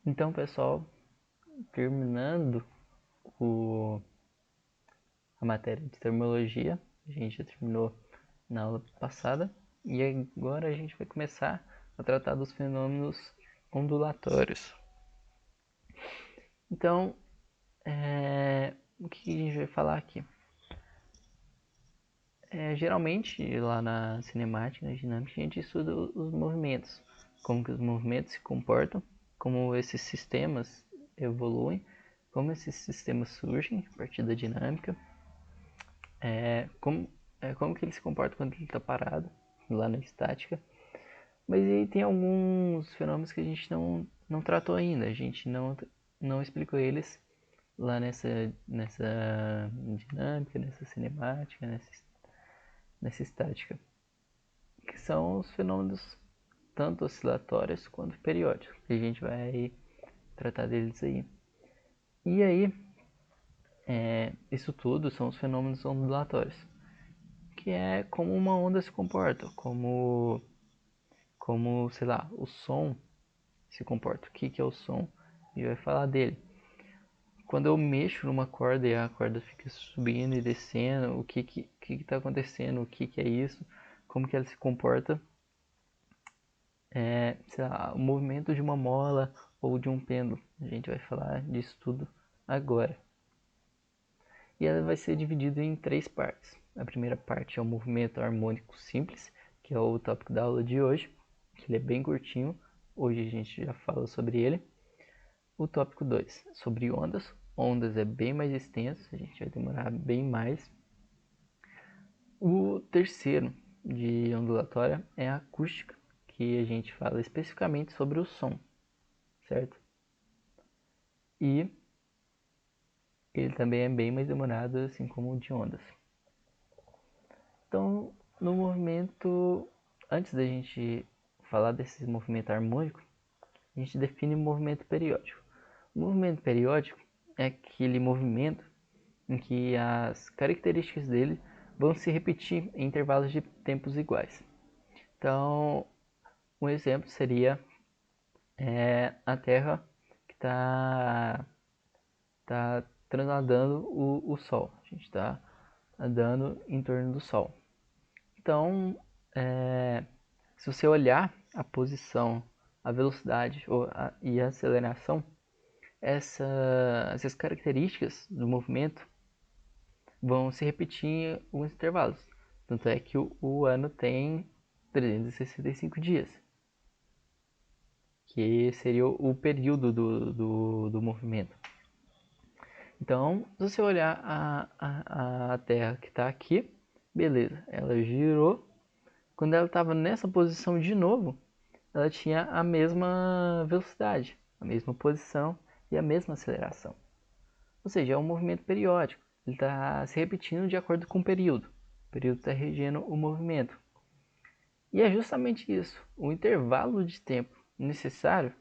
Então, pessoal, terminando a matéria de termologia, a gente já terminou na aula passada e agora a gente vai começar a tratar dos fenômenos ondulatórios. Então, o que a gente vai falar aqui? Geralmente, lá na cinemática, na dinâmica, a gente estuda os movimentos, como que os movimentos se comportam, como esses sistemas evoluem, como esses sistemas surgem a partir da dinâmica, como que ele se comporta quando ele está parado, lá na estática. Mas aí tem alguns fenômenos que a gente não tratou ainda, a gente não explicou eles lá nessa dinâmica, nessa cinemática, nessa estática, que são os fenômenos tanto oscilatórios quanto periódicos, que a gente vai tratar deles aí. E aí, isso tudo são os fenômenos ondulatórios, que é como uma onda se comporta, como sei lá, o som se comporta. O que é o som? A gente vai falar dele. Quando eu mexo numa corda e a corda fica subindo e descendo, o que está acontecendo, o que é isso, como que ela se comporta, sei lá, o movimento de uma mola ou de um pêndulo. A gente vai falar disso tudo agora. E ela vai ser dividida em três partes. A primeira parte é o movimento harmônico simples, que é o tópico da aula de hoje, que ele é bem curtinho, hoje a gente já fala sobre ele. O tópico 2, sobre ondas. Ondas é bem mais extenso, a gente vai demorar bem mais. O terceiro de ondulatória é a acústica, que a gente fala especificamente sobre o som, certo? E ele também é bem mais demorado, assim como o de ondas. Então, no movimento, antes da gente falar desse movimento harmônico, a gente define o movimento periódico. O movimento periódico é aquele movimento em que as características dele vão se repetir em intervalos de tempos iguais. Então, um exemplo seria a Terra que tá transladando o Sol. A gente está andando em torno do Sol. Então, se você olhar a posição, a velocidade e a aceleração, essas características do movimento vão se repetir em alguns intervalos. Tanto é que o ano tem 365 dias, que seria o período do movimento. Então, se você olhar a Terra que está aqui, beleza, ela girou. Quando ela estava nessa posição de novo, ela tinha a mesma velocidade, a mesma posição e a mesma aceleração. Ou seja, é um movimento periódico. Ele está se repetindo de acordo com o período. O período está regendo o movimento. E é justamente isso, o intervalo de tempo necessário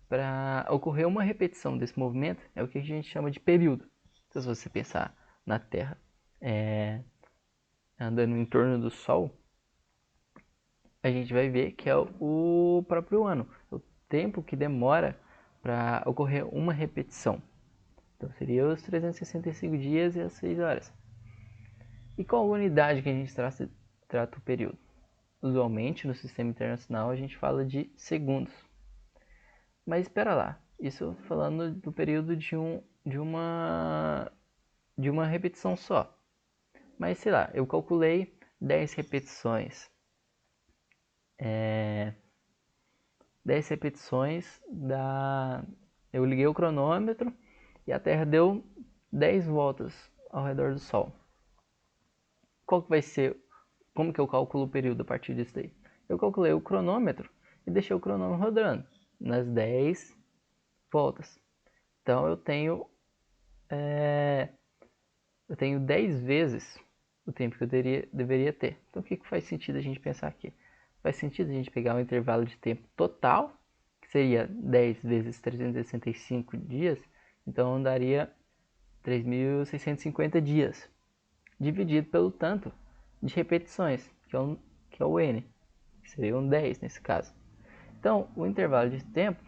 para ocorrer uma repetição desse movimento é o que a gente chama de período. Então, se você pensar na Terra andando em torno do Sol, a gente vai ver que é o próprio ano, o tempo que demora para ocorrer uma repetição. Então seria os 365 dias e as 6 horas. E qual unidade que a gente trata o período? Usualmente no sistema internacional a gente fala de segundos. Mas espera lá, isso falando do período de uma repetição só. Mas sei lá, eu calculei 10 repetições. 10 repetições da. Eu liguei o cronômetro e a Terra deu 10 voltas ao redor do Sol. Qual que vai ser? Como que eu calculo o período a partir disso daí? Eu calculei o cronômetro e deixei o cronômetro rodando nas 10 voltas. Então eu tenho 10 vezes o tempo que eu deveria ter. Então o que faz sentido a gente pensar aqui? Faz sentido a gente pegar um intervalo de tempo total, que seria 10 vezes 365 dias, então daria 3.650 dias, dividido pelo tanto de repetições, que é o N, que seriam 10 nesse caso. Então, o intervalo de tempo,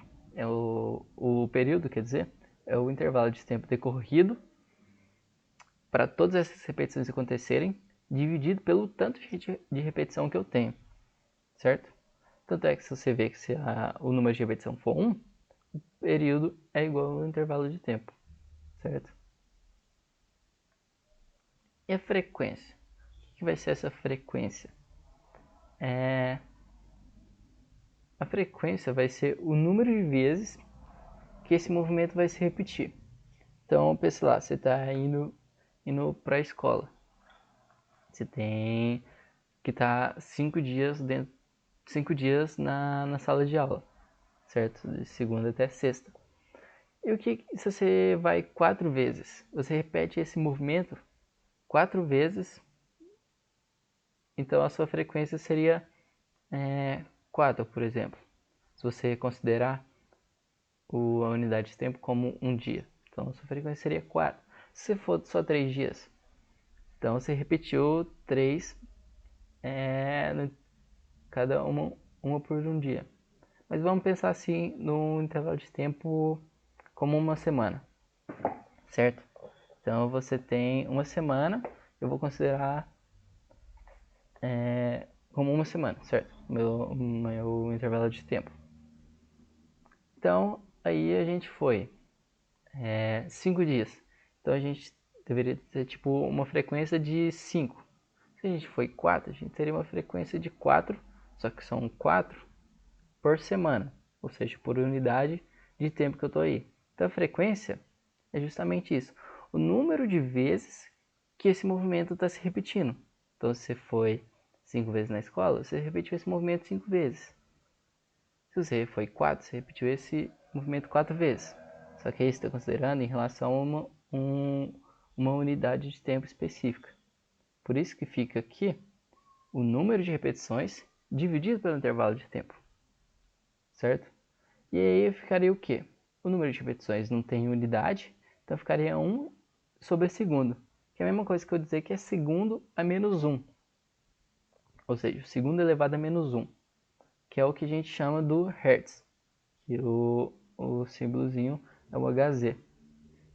o período, quer dizer, é o intervalo de tempo decorrido para todas essas repetições acontecerem, dividido pelo tanto de repetição que eu tenho, certo? Tanto é que se você vê que se o número de repetição for 1, o período é igual ao intervalo de tempo, certo? E a frequência? O que vai ser essa frequência? A frequência vai ser o número de vezes que esse movimento vai se repetir. Então, pensa lá, você está indo para a escola. Você tem que estar 5 dias na sala de aula, certo? De segunda até sexta. E o que se você vai 4 vezes? Você repete esse movimento 4 vezes, então a sua frequência seria 4, por exemplo. Se você considerar a unidade de tempo como um dia. Então a sua frequência seria 4. Se for só 3 dias, então você repetiu 3 cada uma por um dia. Mas vamos pensar assim no intervalo de tempo como uma semana, certo? Então você tem uma semana, eu vou considerar como uma semana, certo? Meu intervalo de tempo. Então aí a gente foi 5 dias. Então a gente deveria ter tipo uma frequência de 5. Se a gente foi 4, a gente teria uma frequência de 4, só que são 4 por semana, ou seja, por unidade de tempo que eu estou aí. Então a frequência é justamente isso, o número de vezes que esse movimento está se repetindo. Então se você foi 5 vezes na escola, você repetiu esse movimento 5 vezes. Se você foi 4, você repetiu esse movimento 4 vezes. Só que aí você está considerando em relação a uma unidade de tempo específica. Por isso que fica aqui o número de repetições dividido pelo intervalo de tempo, certo? E aí ficaria o quê? O número de repetições não tem unidade, então ficaria 1 sobre segundo, que é a mesma coisa que eu dizer que é segundo a menos 1. Ou seja, segundo elevado a menos 1, que é o que a gente chama do Hertz, que o símbolozinho é o Hz.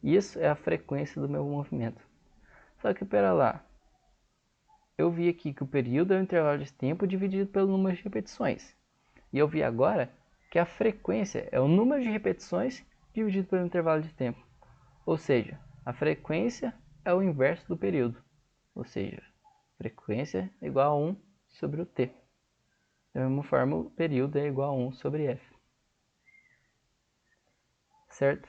Isso é a frequência do meu movimento. Só que pera lá, eu vi aqui que o período é o intervalo de tempo dividido pelo número de repetições. E eu vi agora que a frequência é o número de repetições dividido pelo intervalo de tempo. Ou seja, a frequência é o inverso do período. Ou seja, frequência é igual a 1 sobre o t. Da mesma forma, o período é igual a 1 sobre f. Certo?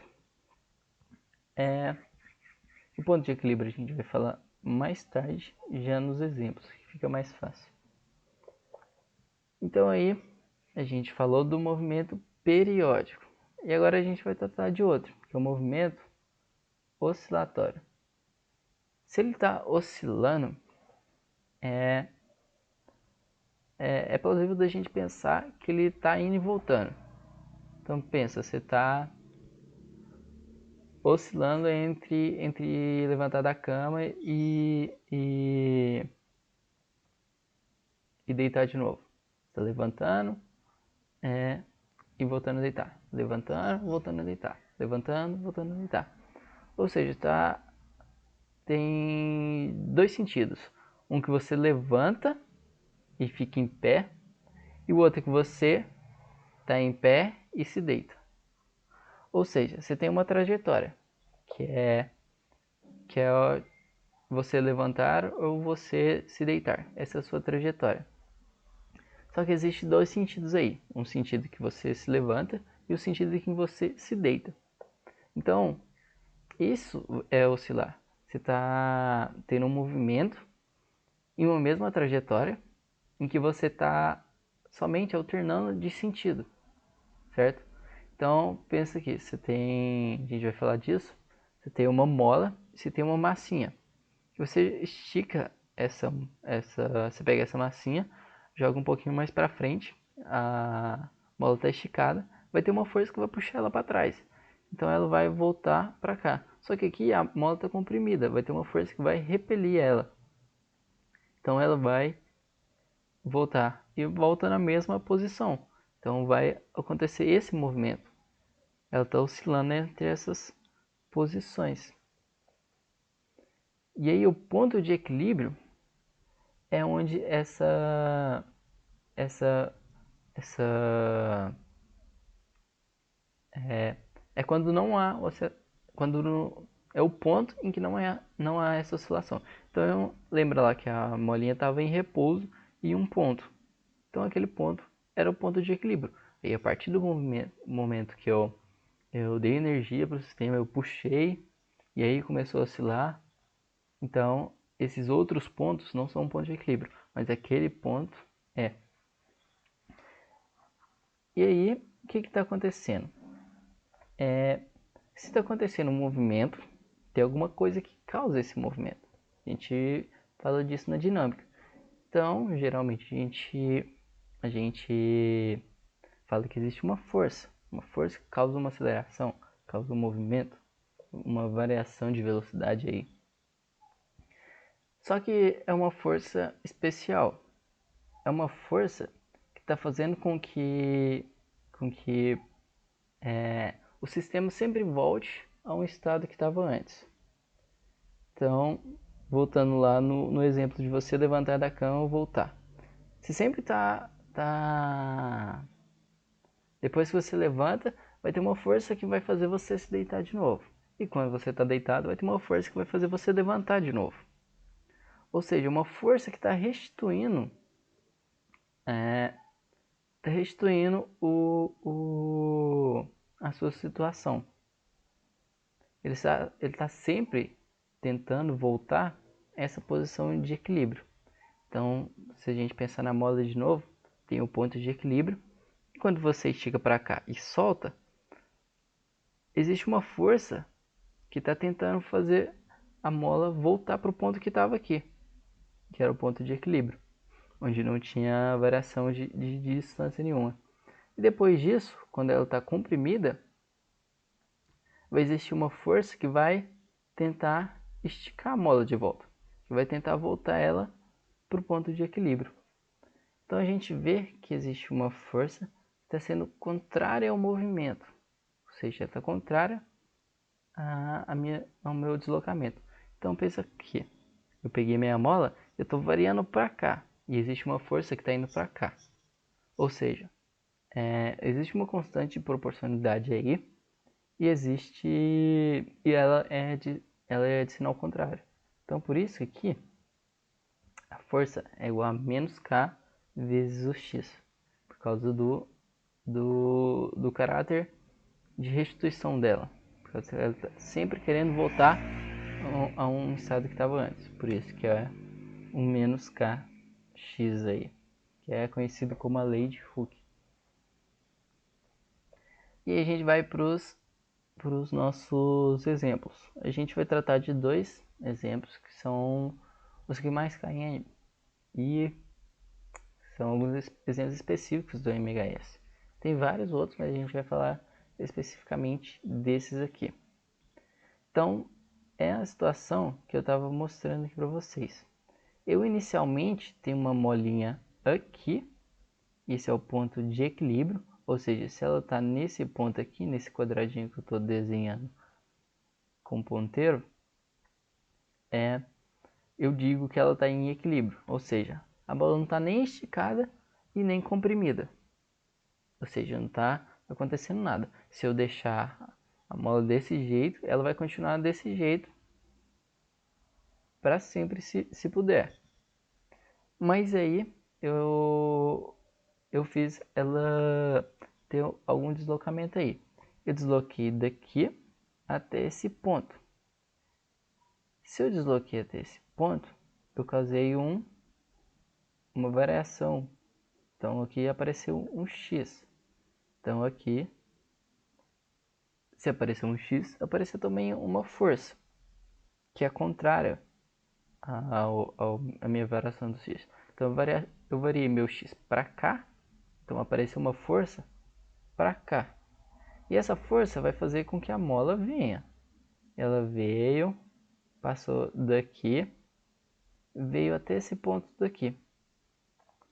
O ponto de equilíbrio a gente vai falar mais tarde, já nos exemplos, que fica mais fácil. Então aí, a gente falou do movimento periódico. E agora a gente vai tratar de outro, que é o movimento oscilatório. Se ele está oscilando, é plausível da gente pensar que ele está indo e voltando. Então pensa, você está oscilando entre levantar da cama e deitar de novo. Está levantando e voltando a deitar. Levantando, voltando a deitar. Levantando, voltando a deitar. Ou seja, tem dois sentidos. Um que você levanta e fica em pé, e o outro que você está em pé e se deita. Ou seja, você tem uma trajetória, que é você levantar ou você se deitar. Essa é a sua trajetória. Só que existe dois sentidos aí. Um sentido que você se levanta e o sentido que você se deita. Então, isso é oscilar. Você está tendo um movimento em uma mesma trajetória em que você está somente alternando de sentido, certo? Então, pensa aqui, a gente vai falar disso, você tem uma mola e você tem uma massinha. Você estica você pega essa massinha, joga um pouquinho mais para frente, a mola está esticada, vai ter uma força que vai puxar ela para trás. Então ela vai voltar para cá. Só que aqui a mola está comprimida, vai ter uma força que vai repelir ela. Então ela vai voltar e volta na mesma posição. Então vai acontecer esse movimento. ela está oscilando entre essas posições. E aí o ponto de equilíbrio é onde essa é quando não há quando é o ponto em que não há essa oscilação. Então lembra lá que a molinha estava em repouso e um ponto. Então aquele ponto era o ponto de equilíbrio. E a partir do momento que eu dei energia para o sistema, eu puxei e aí começou a oscilar. Então esses outros pontos não são um ponto de equilíbrio, mas aquele ponto é. E aí o que está acontecendo? Se está acontecendo um movimento, tem alguma coisa que causa esse movimento. A gente fala disso na dinâmica. Então, geralmente a gente fala que existe uma força que causa uma aceleração, causa um movimento, uma variação de velocidade aí. Só que é uma força especial. É uma força que está fazendo com que o sistema sempre volte a um estado que estava antes. Então, voltando lá no exemplo de você levantar da cama ou voltar. Você sempre Depois que você levanta, vai ter uma força que vai fazer você se deitar de novo. E quando você está deitado, vai ter uma força que vai fazer você levantar de novo. Ou seja, uma força que está restituindo, a sua situação. Ele está sempre tentando voltar a essa posição de equilíbrio. Então, se a gente pensar na mola de novo, tem o ponto de equilíbrio. E quando você estica para cá e solta, existe uma força que está tentando fazer a mola voltar para o ponto que estava aqui, que era o ponto de equilíbrio, onde não tinha variação de distância nenhuma. E depois disso, quando ela está comprimida, vai existir uma força que vai tentar esticar a mola de volta, que vai tentar voltar ela para o ponto de equilíbrio. Então a gente vê que existe uma força que está sendo contrária ao movimento, ou seja, ela está contrária ao meu deslocamento. Então pensa que eu peguei minha mola, eu estou variando para cá e existe uma força que está indo para cá. Ou seja, existe uma constante de proporcionalidade aí e ela é de sinal contrário. Então por isso aqui a força é igual a menos K vezes o X, por causa do caráter de restituição dela. Porque ela está sempre querendo voltar a um estado que estava antes. Por isso que é um menos kx aí, que é conhecido como a lei de Hooke. E aí a gente vai para os nossos exemplos. A gente vai tratar de dois exemplos que são os que mais caem e são alguns exemplos específicos do MHS. Tem vários outros, mas a gente vai falar especificamente desses aqui. Então, é a situação que eu estava mostrando aqui para vocês. Eu inicialmente tenho uma molinha aqui, esse é o ponto de equilíbrio, ou seja, se ela está nesse ponto aqui, nesse quadradinho que eu estou desenhando com ponteiro, eu digo que ela está em equilíbrio, ou seja, a bola não está nem esticada e nem comprimida, ou seja, não está acontecendo nada. Se eu deixar a mola desse jeito, ela vai continuar desse jeito para sempre, se puder. Mas aí eu fiz ela ter algum deslocamento aí. Eu desloquei daqui até esse ponto. Se eu desloquei até esse ponto, eu causei uma variação. Então aqui apareceu um X. Então aqui, se apareceu um X, apareceu também uma força, que é contrária à minha variação do X. Então eu variei meu X para cá, então apareceu uma força para cá. E essa força vai fazer com que a mola venha. Ela veio, passou daqui, veio até esse ponto daqui,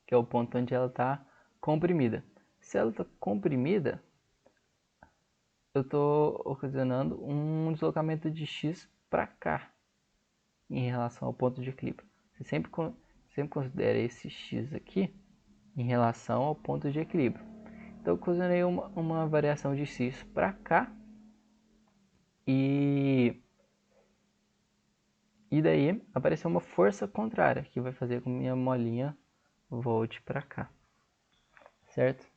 que é o ponto onde ela está comprimida. Se ela está comprimida, eu estou ocasionando um deslocamento de x para cá em relação ao ponto de equilíbrio. Você sempre considera esse x aqui em relação ao ponto de equilíbrio. Então eu ocasionei uma variação de x para cá e daí apareceu uma força contrária que vai fazer com que minha molinha volte para cá, certo?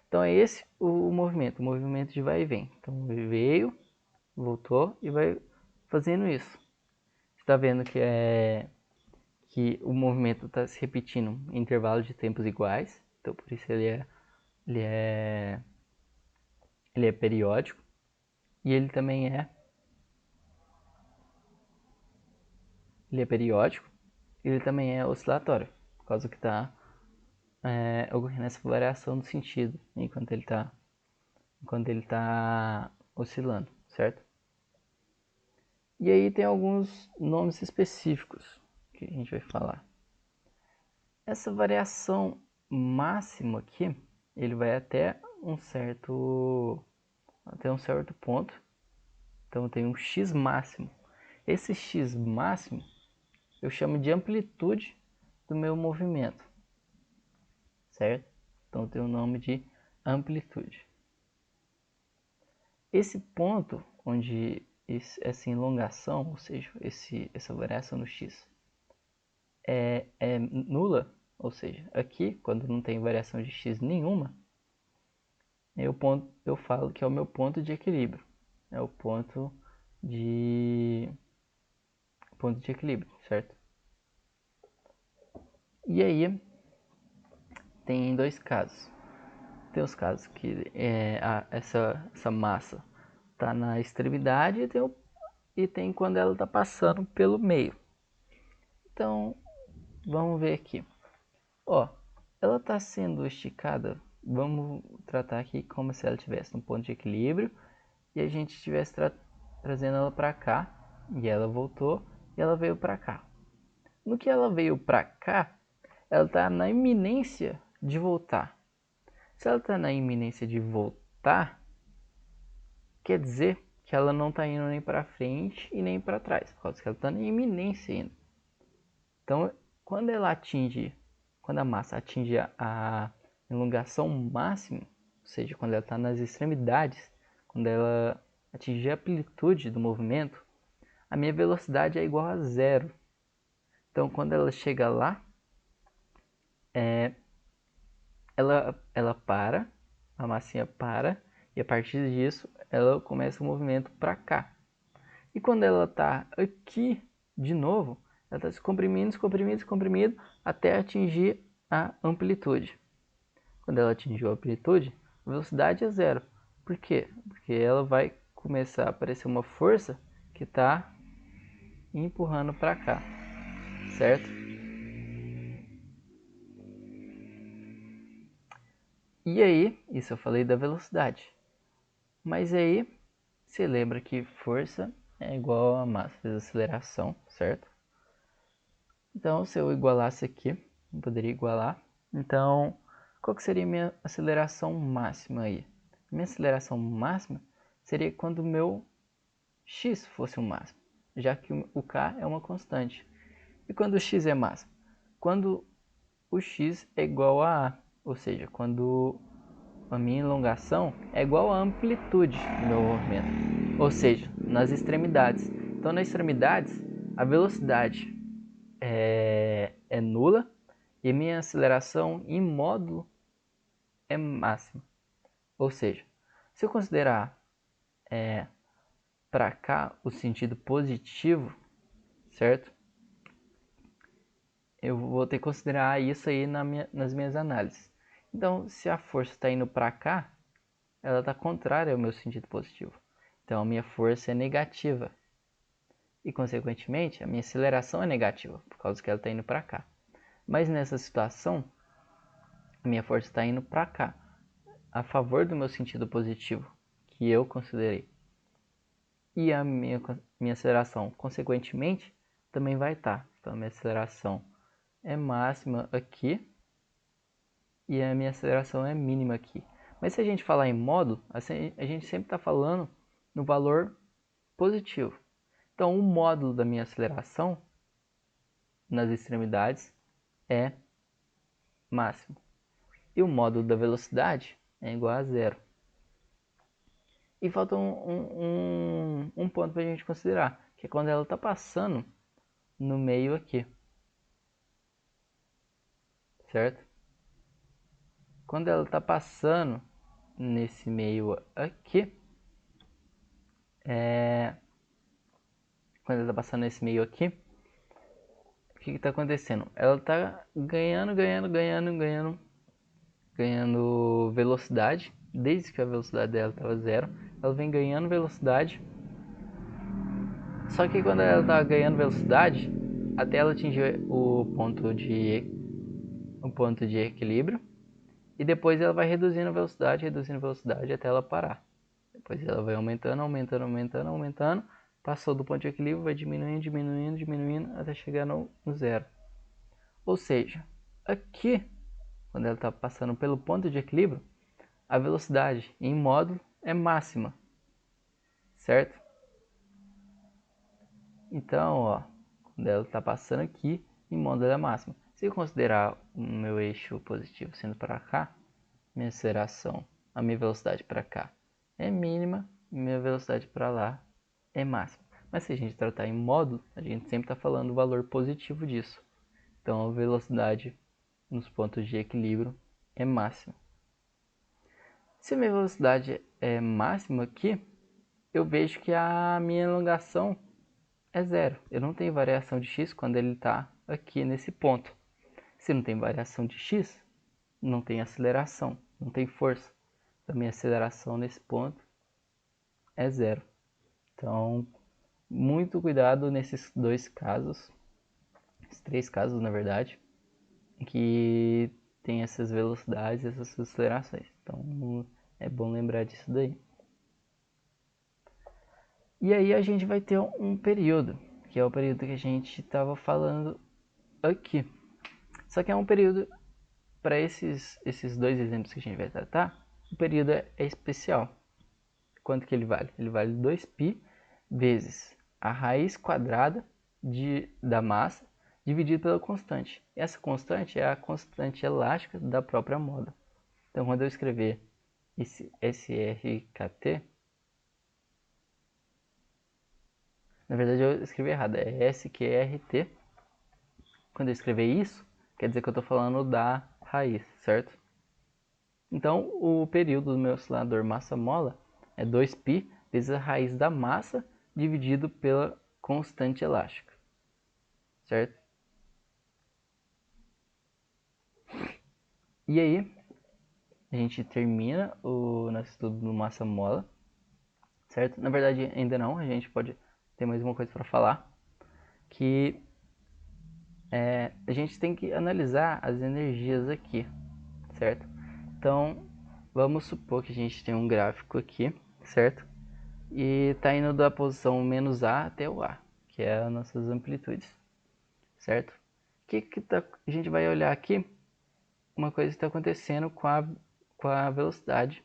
Então é esse o movimento de vai e vem. Então veio, voltou e vai fazendo isso. Você está vendo que o movimento está se repetindo em intervalos de tempos iguais. Então por isso ele é periódico e ele também ele também é oscilatório, por causa que está ocorrendo essa variação do sentido enquanto ele está oscilando, certo? E aí tem alguns nomes específicos que a gente vai falar. Essa variação máxima aqui, ele vai até um certo ponto. Então tem um x máximo. Esse x máximo eu chamo de amplitude do meu movimento, certo? Então tem o nome de amplitude. Esse ponto onde essa elongação, ou seja, essa variação no x é nula, ou seja, aqui quando não tem variação de x nenhuma, eu falo que é o meu ponto de equilíbrio, é o ponto de equilíbrio, certo? E aí tem dois casos. Tem os casos que essa massa está na extremidade e tem quando ela está passando pelo meio. Então, vamos ver aqui. Ó, ela está sendo esticada, vamos tratar aqui como se ela estivesse no ponto de equilíbrio e a gente estivesse trazendo ela para cá, e ela voltou e ela veio para cá. No que ela veio para cá, ela está na iminência de voltar. Se ela está na iminência de voltar, quer dizer que ela não está indo nem para frente e nem para trás, por causa que ela está na iminência ainda. Então, quando a massa atinge a elongação máxima, ou seja, quando ela está nas extremidades, quando ela atingir a amplitude do movimento, a minha velocidade é igual a zero. Então, quando ela chega lá, ela para, a massinha para, e a partir disso ela começa o movimento para cá. E quando ela está aqui de novo, ela está se comprimindo, até atingir a amplitude. Quando ela atingiu a amplitude, a velocidade é zero. Por quê? Porque ela vai começar a aparecer uma força que está empurrando para cá, certo? E aí, isso eu falei da velocidade. Mas aí, você lembra que força é igual a massa vezes aceleração, certo? Então, se eu igualasse aqui, eu poderia igualar. Então, qual que seria a minha aceleração máxima aí? Minha aceleração máxima seria quando o meu x fosse o máximo, já que o k é uma constante. E quando o x é máximo? Quando o x é igual a A, ou seja, quando a minha elongação é igual à amplitude do meu movimento, ou seja, nas extremidades. Então, nas extremidades, a velocidade é nula e minha aceleração em módulo é máxima. Ou seja, se eu considerar para cá o sentido positivo, certo? Eu vou ter que considerar isso aí nas minhas análises. Então, se a força está indo para cá, ela está contrária ao meu sentido positivo. Então, a minha força é negativa. E, consequentemente, a minha aceleração é negativa, por causa que ela está indo para cá. Mas nessa situação, a minha força está indo para cá, a favor do meu sentido positivo, que eu considerei. E a minha aceleração, consequentemente, também vai estar. Então, a minha aceleração é máxima aqui e a minha aceleração é mínima aqui. Mas se a gente falar em módulo, assim, a gente sempre está falando no valor positivo. Então, o módulo da minha aceleração nas extremidades é máximo. E o módulo da velocidade é igual a zero. E falta um ponto para a gente considerar, que é quando ela está passando no meio aqui. Certo? Quando ela está passando nesse meio aqui, quando ela está passando nesse meio aqui, o que está acontecendo? Ela está ganhando velocidade, desde que a velocidade dela estava zero, ela vem ganhando velocidade. Só que quando ela está ganhando velocidade, até ela atingir o ponto de equilíbrio, e depois ela vai reduzindo velocidade até ela parar. Depois ela vai aumentando. Passou do ponto de equilíbrio, vai diminuindo até chegar no zero. Ou seja, aqui, quando ela está passando pelo ponto de equilíbrio, a velocidade em módulo é máxima, certo? Então, ó, quando ela está passando aqui, em módulo é máxima. Se eu considerar o meu eixo positivo sendo para cá, minha aceleração, a minha velocidade para cá é mínima, minha velocidade para lá é máxima. Mas se a gente tratar em módulo, a gente sempre está falando o valor positivo disso. Então a velocidade nos pontos de equilíbrio é máxima. Se a minha velocidade é máxima aqui, eu vejo que a minha elongação é zero. Eu não tenho variação de x quando ele está aqui nesse ponto. Se não tem variação de x, não tem aceleração, não tem força. A minha aceleração nesse ponto é zero. Então, muito cuidado nesses dois casos, esses três casos na verdade, que tem essas velocidades, essas acelerações. Então, é bom lembrar disso daí. E aí a gente vai ter um período, que é o período que a gente estava falando aqui. Só que é um período, para esses dois exemplos que a gente vai tratar, o período é especial. Quanto que ele vale? Ele vale 2π vezes a raiz quadrada da massa dividido pela constante. Essa constante é a constante elástica da própria mola. Então, quando eu escrever esse SRKT, na verdade eu escrevi errado, é SQRT. Quando eu escrever isso, quer dizer que eu estou falando da raiz, certo? Então, o período do meu oscilador massa-mola é 2π vezes a raiz da massa dividido pela constante elástica, certo? E aí, a gente termina o nosso estudo do massa-mola, certo? Na verdade, ainda não, a gente pode ter mais uma coisa para falar, que a gente tem que analisar as energias aqui, certo? Então, vamos supor que a gente tem um gráfico aqui, certo? E está indo da posição menos A até o A, que é as nossas amplitudes, certo? A gente vai olhar aqui uma coisa que está acontecendo com a velocidade,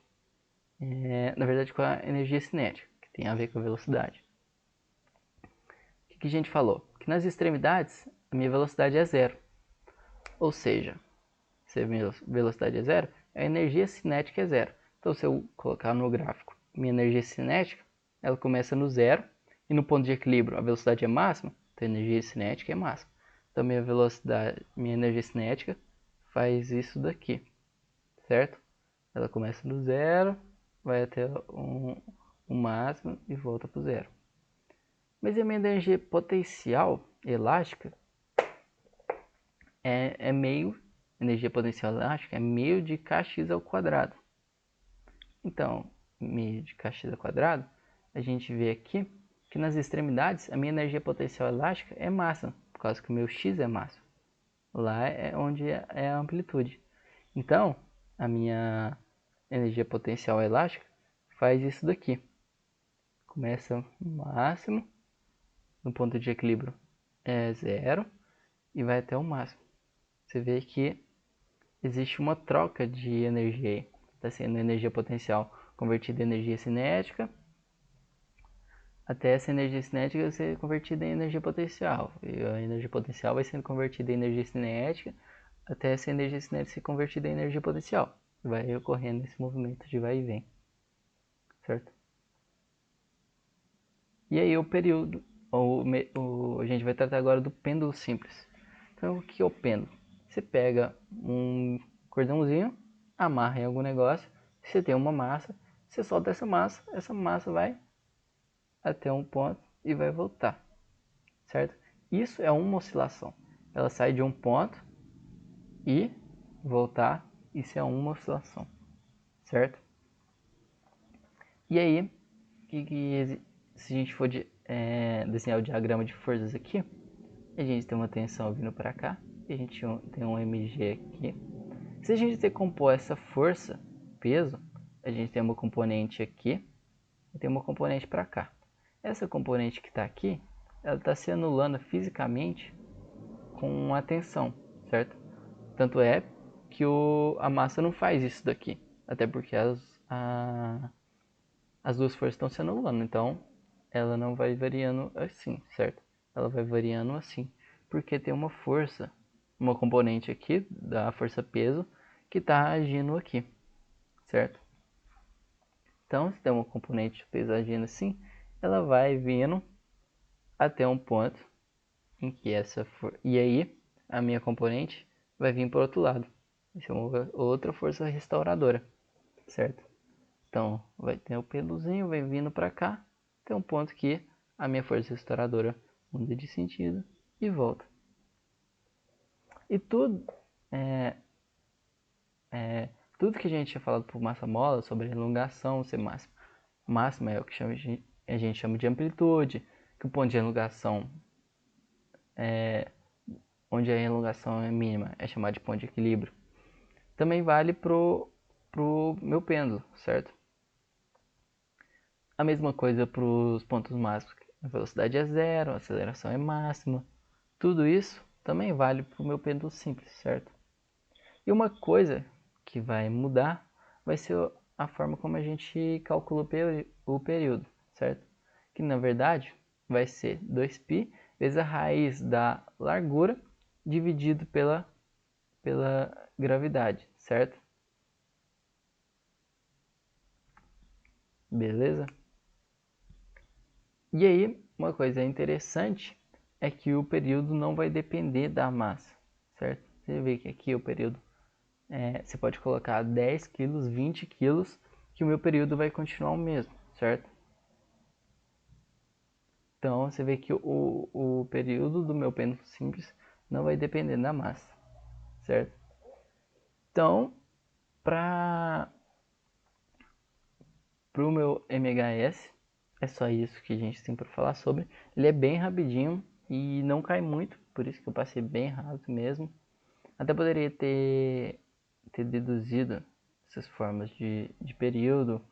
na verdade com a energia cinética, que tem a ver com a velocidade. O que a gente falou? Que nas extremidades a minha velocidade é zero, ou seja, se a minha velocidade é zero, a energia cinética é zero. Então se eu colocar no gráfico minha energia cinética, ela começa no zero, e no ponto de equilíbrio a velocidade é máxima, então a energia cinética é máxima. Então minha energia cinética faz isso daqui, certo? Ela começa no zero, vai até o máximo e volta para o zero. Mas a minha energia potencial elástica é meio, energia potencial elástica é meio de kx ao quadrado. Então, meio de kx ao quadrado, a gente vê aqui que nas extremidades a minha energia potencial elástica é máxima, por causa que o meu x é máximo. Lá é onde é a amplitude. Então, a minha energia potencial elástica faz isso daqui. Começa no máximo, no ponto de equilíbrio é zero e vai até o máximo. Você vê que existe uma troca de energia aí. está sendo energia potencial convertida em energia cinética, até essa energia cinética ser convertida em energia potencial. E a energia potencial vai sendo convertida em energia cinética, até essa energia cinética ser convertida em energia potencial. Vai ocorrendo esse movimento de vai e vem. Certo? E aí o período, a gente vai tratar agora do pêndulo simples. Então o que é o pêndulo? Você pega um cordãozinho, amarra em algum negócio, você tem uma massa, você solta essa massa vai até um ponto e vai voltar, certo? Isso é uma oscilação. Ela sai de um ponto e voltar, isso é uma oscilação, certo? E aí, se a gente for desenhar o diagrama de forças aqui, a gente tem uma tensão vindo para cá, e a gente tem um mg aqui. Se a gente decompor essa força, peso, a gente tem uma componente aqui e tem uma componente para cá. Essa componente que está aqui, ela está se anulando fisicamente com a tensão, certo? Tanto é que a massa não faz isso daqui, até porque as duas forças estão se anulando, então ela não vai variando assim, certo? Ela vai variando assim, porque tem uma força, uma componente aqui da força peso que está agindo aqui, certo? Então, se tem uma componente de peso agindo assim, ela vai vindo até um ponto em que e aí a minha componente vai vir para o outro lado. Isso é uma outra força restauradora, certo? Então, vai ter o peluzinho, vai vindo para cá, tem um ponto que a minha força restauradora muda de sentido e volta. E tudo que a gente tinha falado por massa-mola, sobre a elongação ser máxima. Máxima é o que a gente chama de amplitude, que o ponto de elongação, onde a elongação é mínima, é chamado de ponto de equilíbrio. Também vale pro meu pêndulo, certo? A mesma coisa para os pontos máximos. A velocidade é zero, a aceleração é máxima. Tudo isso também vale para o meu pêndulo simples, certo? E uma coisa que vai mudar vai ser a forma como a gente calcula o período, certo? Que na verdade vai ser 2π vezes a raiz da largura dividido pela gravidade, certo? Beleza? E aí, uma coisa interessante é que o período não vai depender da massa, certo? Você vê que aqui o período, você pode colocar 10 quilos, 20 quilos, que o meu período vai continuar o mesmo, certo? Então, você vê que o período do meu pêndulo simples não vai depender da massa, certo? Então, para o meu MHS, é só isso que a gente tem para falar sobre. Ele é bem rapidinho e não cai muito, por isso que eu passei bem rápido mesmo. Até poderia ter deduzido essas formas de período,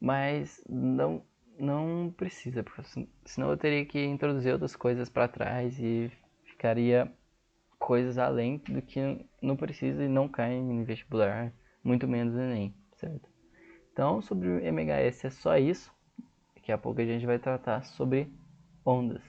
mas não precisa, porque senão eu teria que introduzir outras coisas para trás e ficaria coisas além do que não precisa e não cai em vestibular, muito menos no Enem, certo? Então, sobre o MHS é só isso. Daqui a pouco a gente vai tratar sobre ondas.